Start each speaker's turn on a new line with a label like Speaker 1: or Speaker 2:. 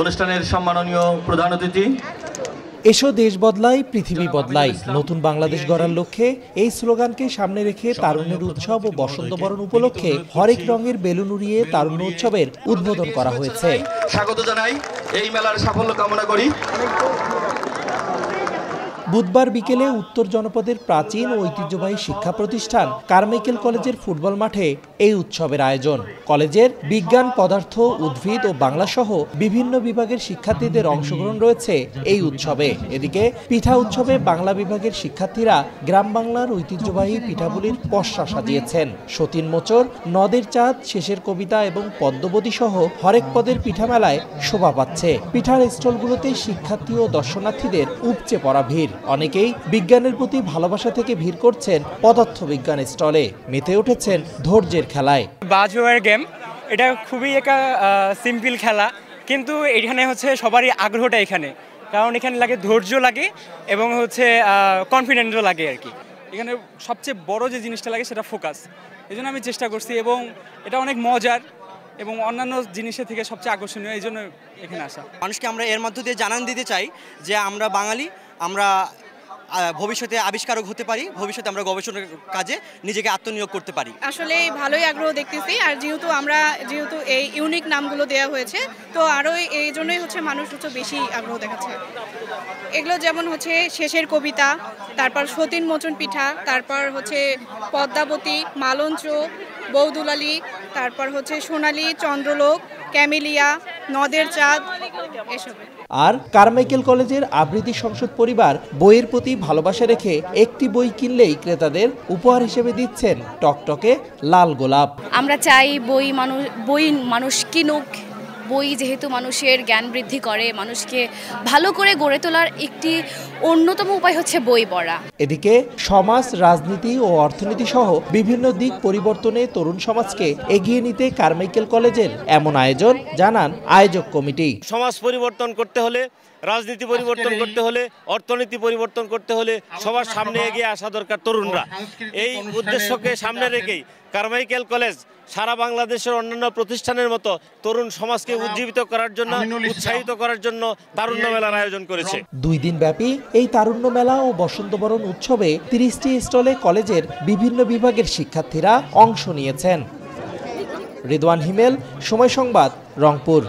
Speaker 1: অনুষ্ঠানের সম্মাননীয় প্রধান অতিথি।
Speaker 2: এসো দেশ বদলাই পৃথিবী বদলাই, নতুন বাংলাদেশ গড়ার লক্ষ্যে এই স্লোগানকে সামনে রেখে তারুণ্যের উৎসব ও বসন্ত বরণ উপলক্ষে হরেক রঙের বেলুন উড়িয়ে তারুণ্য উৎসবের উদ্বোধন করা হয়েছে।
Speaker 1: স্বাগত জানাই, এই মেলার সাফল্য কামনা করি।
Speaker 2: বুধবার বিকেলে উত্তর জনপদের প্রাচীন ও ঐতিহ্যবাহী শিক্ষা প্রতিষ্ঠান কারমাইকেল কলেজের ফুটবল মাঠে এই উৎসবের আয়োজন। কলেজের বিজ্ঞান, পদার্থ, উদ্ভিদ ও বাংলা সহ বিভিন্ন বিভাগের শিক্ষার্থীদের অংশগ্রহণ রয়েছে এই উৎসবে। এদিকে পিঠা উৎসবে বাংলা বিভাগের শিক্ষার্থীরা গ্রাম বাংলার ঐতিহ্যবাহী পিঠাগুলির পসরা সাজিয়েছেন। সতীন মোচর, নদের চাঁদ, শেষের কবিতা এবং পদ্মবতী সহ হরেক পদের পিঠা মেলায় শোভা পাচ্ছে। পিঠার স্টলগুলোতে শিক্ষার্থী ও দর্শনার্থীদের উপচে পড়া ভিড়। অনেকেই বিজ্ঞানের প্রতি ভালোবাসা থেকে ভিড় করছেন পদার্থ বিজ্ঞান স্টলে, মেতে উঠেছেন ধৈর্যের খেলায়।
Speaker 3: বাজওয়ার গেম, এটা খুবই একটা সিম্পল খেলা, কিন্তু এখানে হচ্ছে সবারই আগ্রহটা এখানে, কারণ এখানে লাগে ধৈর্য লাগে এবং হচ্ছে কনফিডেন্টও লাগে আর কি।
Speaker 4: এখানে সবচেয়ে বড় যে জিনিসটা লাগে সেটা ফোকাস। এই জন্য আমি চেষ্টা করছি এবং এটা অনেক মজার এবং অন্যান্য জিনিসের থেকে সবচেয়ে আকর্ষণীয়, এই জন্য এখানে আসা।
Speaker 5: মানুষকে আমরা এর মধ্য দিয়ে জানান দিতে চাই যে আমরা বাঙালি, আমরা ভবিষ্যতে আবিষ্কারক হতে পারি, ভবিষ্যতে আমরা গবেষণার কাজে নিজেকে আত্মনিয়োগ করতে পারি।
Speaker 6: আসলে ভালোই আগ্রহ দেখতেছি, আর যেহেতু এই ইউনিক নামগুলো দেওয়া হয়েছে, তো আরও এই জন্যই হচ্ছে মানুষ হচ্ছে বেশি আগ্রহ দেখাচ্ছে। এগুলো যেমন হচ্ছে শেষের কবিতা, তারপর সতীন মোচন পিঠা, তারপর হচ্ছে পদ্মাবতী, মালঞ্চ, বৌদুলালি, তারপর হচ্ছে সোনালী, চন্দ্রলোক, ক্যামেলিয়া, নদের চাঁদ, এসব।
Speaker 2: আর কারমাইকেল কলেজের আবৃত্তি সংসদ পরিবার বইয়ের প্রতি ভালোবাসা রেখে একটি বই কিনলেই ক্রেতাদের উপহার হিসেবে দিচ্ছেন টকটকে লাল গোলাপ।
Speaker 7: আমরা চাই বই মানুষ কিনুক। বই যেহেতু মানুষের জ্ঞান বৃদ্ধি করে, মানুষকে ভালো করে গড়ে তোলার একটি অন্যতম উপায় হচ্ছে বই পড়া।
Speaker 2: এদিকে সমাজ, রাজনীতি ও অর্থনীতি সহ বিভিন্ন দিক পরিবর্তনে তরুণ সমাজকে এগিয়ে নিতে কারমাইকেল কলেজের এমন আয়োজন, জানান আয়োজক কমিটি।
Speaker 8: সমাজ পরিবর্তন করতে হলে, রাজনীতি পরিবর্তন করতে হলে, অর্থনীতি পরিবর্তন করতে হলে সবার সামনে এগিয়ে আসা দরকার তরুণরা। এই উদ্দেশ্যকে সামনে রেখেই কারমাইকেল কলেজ সারা বাংলাদেশের অন্যান্য প্রতিষ্ঠানের মতো তরুণ সমাজকে উজ্জীবিত করার জন্য, উৎসাহিত করার জন্য তারুণ্য মেলার আয়োজন করেছে।
Speaker 2: 2 দিন ব্যাপী এই তারুণ্য মেলা ও বসন্ত বরণ উৎসবে 30টি স্টলে কলেজের বিভিন্ন বিভাগের শিক্ষার্থীরা অংশ নিয়েছেন। রিদওয়ান হিমেল, সময় সংবাদ, রংপুর।